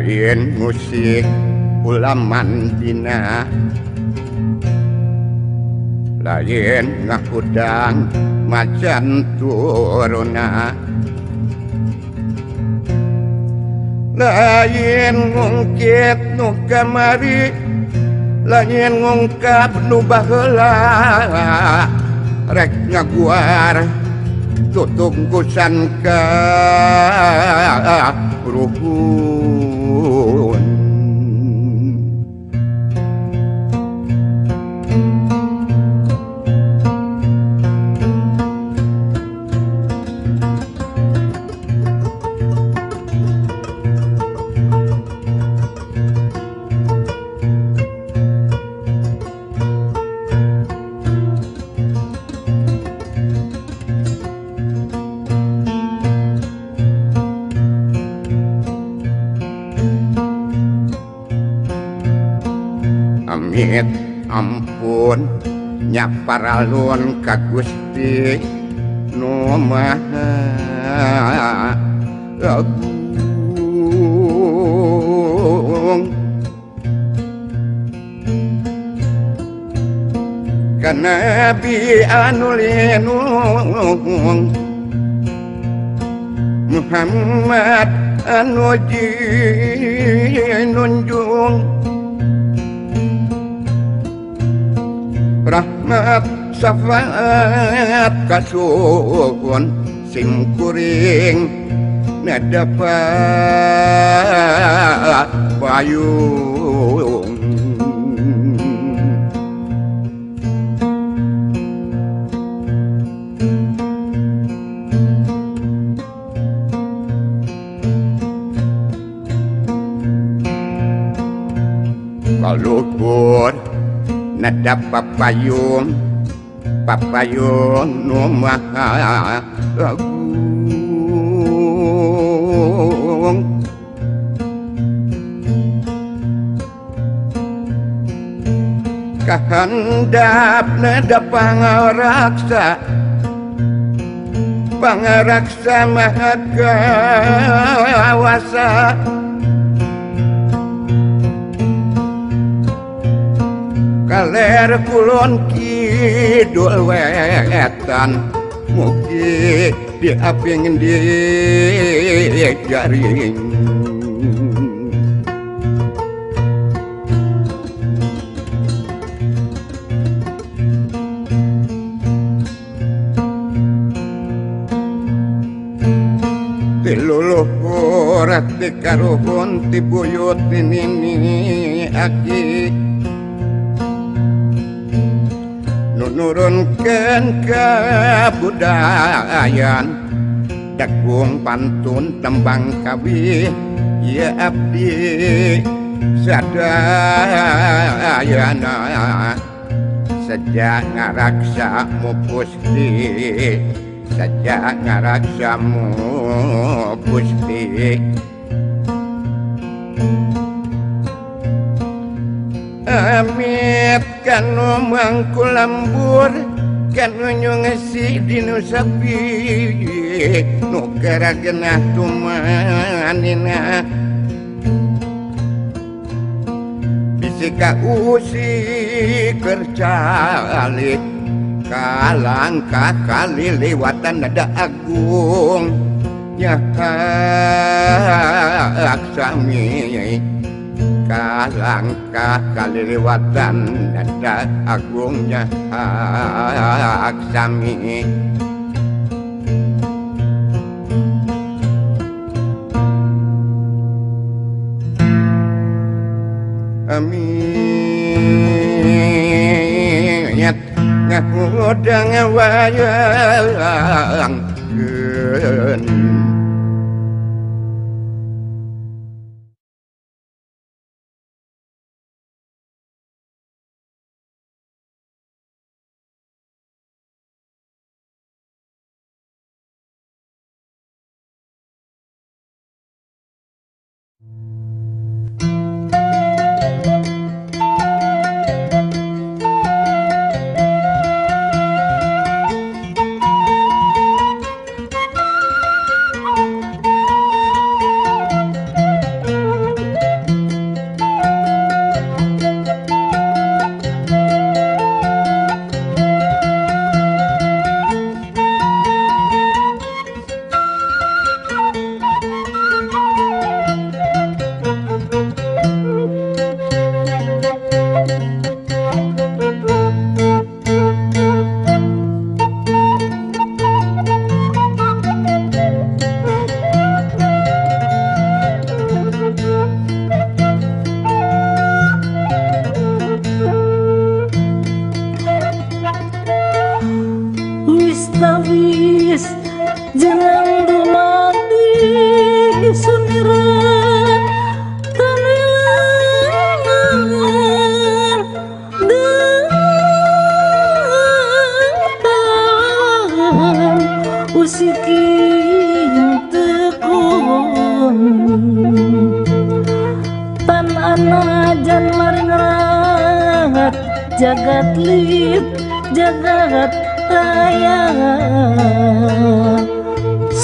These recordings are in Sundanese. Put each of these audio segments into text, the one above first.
lain musik ulaman dina lain ngakudang macan turuna lain ngungkit nu kamari lain ngungkap nu baheula rek ngaguar tutungkusan ka ruhun amit ampun nyaparalun ka Gusti nu Maha Agung ka Nabi anu linung Muhammad anu jinunjung rahmat syafaat kasuhun simkuring nadapat payung kaluhur nada papayung nu Maha Agung kahandap nada pangaraksa Maha Kawasa kaler kulon kidul wetan mugi diaping di jaring tiluluhur ti karuhun ti buyut nini aki nurunkan kabudayan dagung pantun tembang kawi ya abdi sadayana sejak ngaraksamu Gusti sejak ngaraksamu Gusti amit kanu mangkul lambur kanu nyongesi dinu sapi nu karagenah tumanina bisika usi kercali kalangkah kali lewatan nada agung ya aksami kalangkah kali lewatan nada agungnya aksami amin ngahudang wayang jenang dumadi suniran tanilangan datang usiki yang tekun tan anajan maring rahat jagat lip jagat raya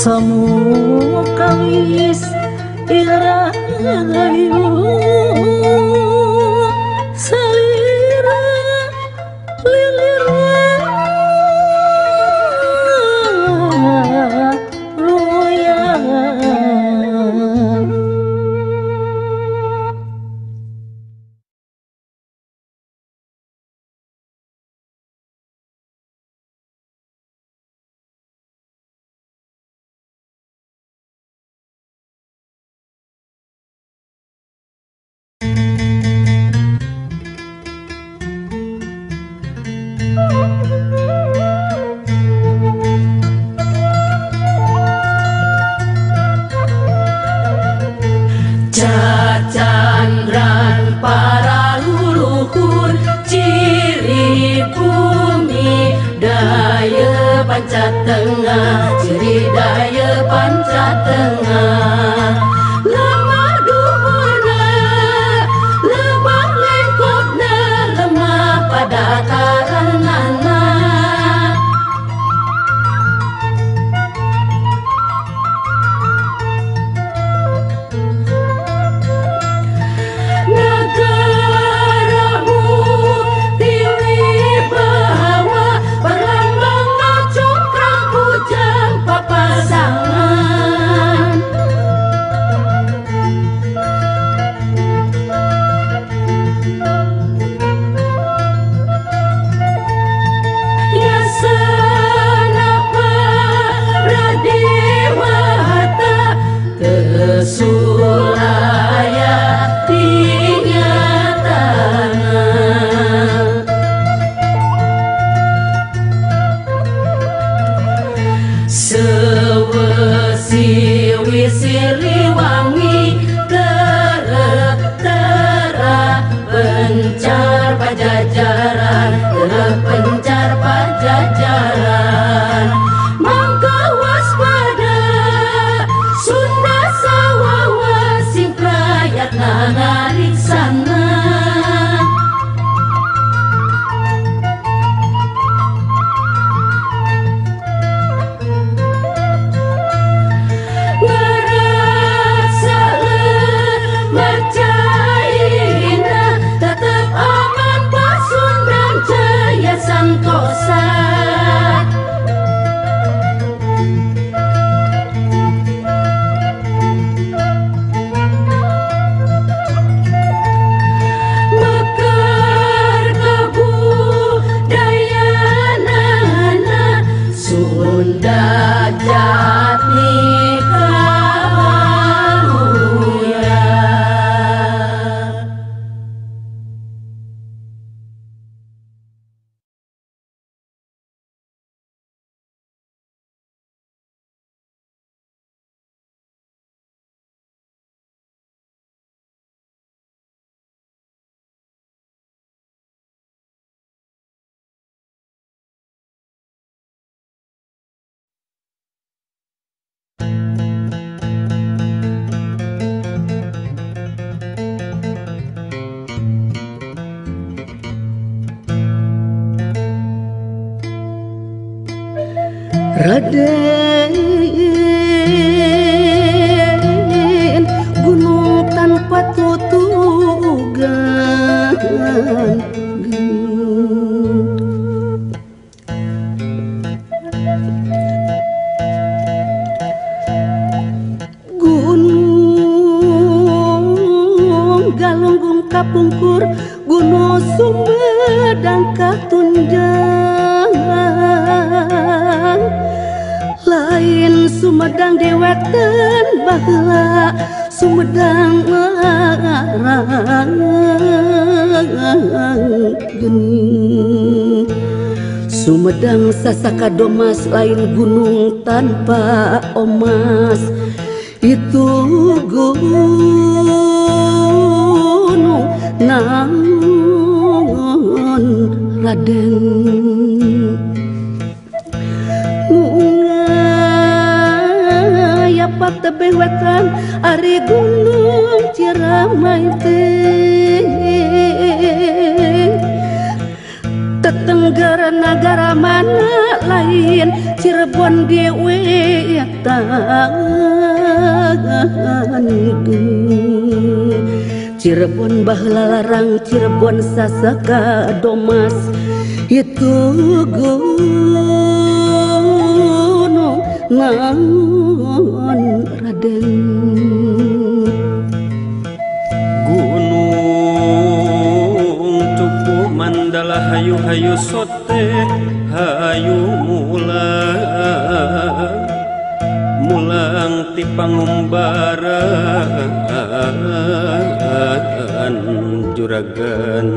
samu kawis irahayu salira lilirnya royang. Cacandran para leluhur ciri bumi daya panca tengah, ciri daya panca tengah. Lemah duburna lebah lengkotna lemah pada karenana. Sulaya tinggatana sewesi wisiri wangi tera pencar pajajaran tera pencar pajajaran mangka waspada Sunda sawawa sing prayatna ngariksana. Ngerasa lemah caina tetep aman Pasundan Jaya Santosa. Sunda Jati Kaluya. Raden gunung tanpa tutugan gunung galunggung kapungkur gunung Sumedang katunjang lain Sumedang deweken baheula Sumedang ngarang geuning Sumedang Sasaka Domas lain gunung tanpa omas. Itu gunung naon Raden. Ngaya patebe wetan ari gunung Ciramai teh. Tetenggara nagara mana lain Cirebon dewe tangan. Cirebon baheula larang Cirebon Sasaka Domas. Itu gunung naon Raden. Gunung Cupu Mandala hayu-hayu sote hayu mulang ti pangumbaran juragan.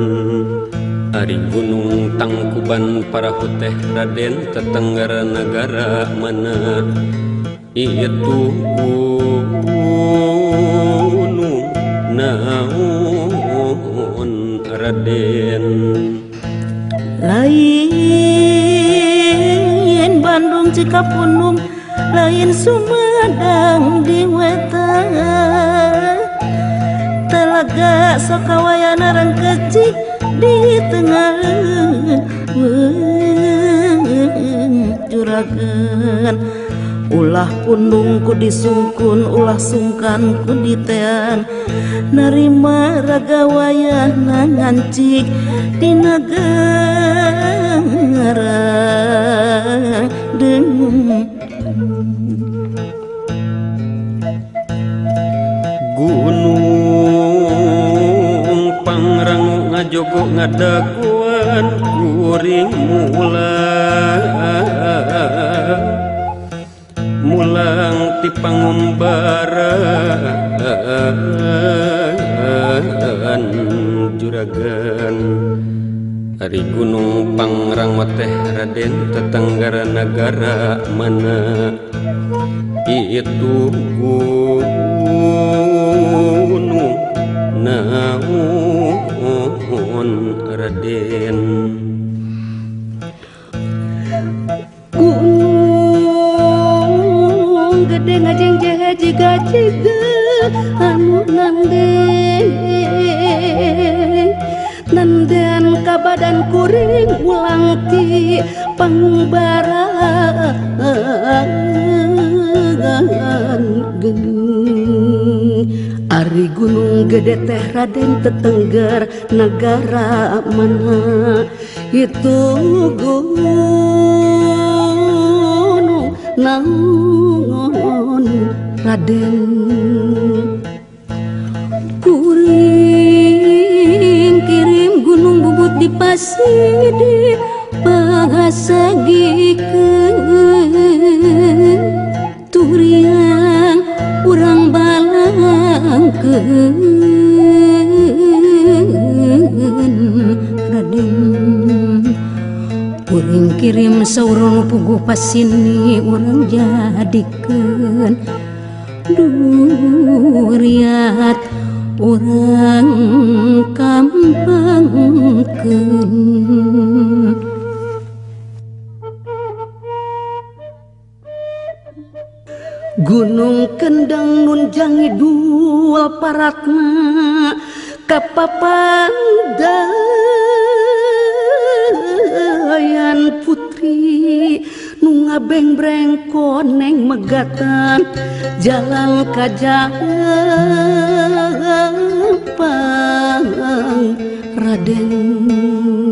Ari gunung Tangkuban Parahuteh Raden tetenggara nagara mana. Itu gunung naon Raden. Lain Bandung Cikapunung, lain Sumedang di Wetan. Telaga Sokawayana Rangkecik di tengah juragan. Ulah pundungku disungkun, ulah sungkanku ditean. Narima ragawayana ngancik di negara Gunung Pangrango ngajogo ngadaguan kuring mulang ti pangumbaran juragan. Ari gunung Pangrango teh Raden tetenggara nagara mana. Itu gunung naon Raden. Gunung gede ngajeng jehe jiga anu nandean ka badan kuring ulang ti pangumbaran geuning. Ari gunung gede teh Raden tetengger nagara mana. Itu gunung naon Raden. Kuring kirim gunung bubut di Pasidi bahasa gikeun. Turiang urang balangkeun Raden. Kuring kirim saurun puguh pasini urang jadikeun. Duriat urang kampangkeun. Gunung Kendeng nun jangi dua paratna kapapandayan putri nu ngabeng-breng koneng megatan jalan kajampang Raden.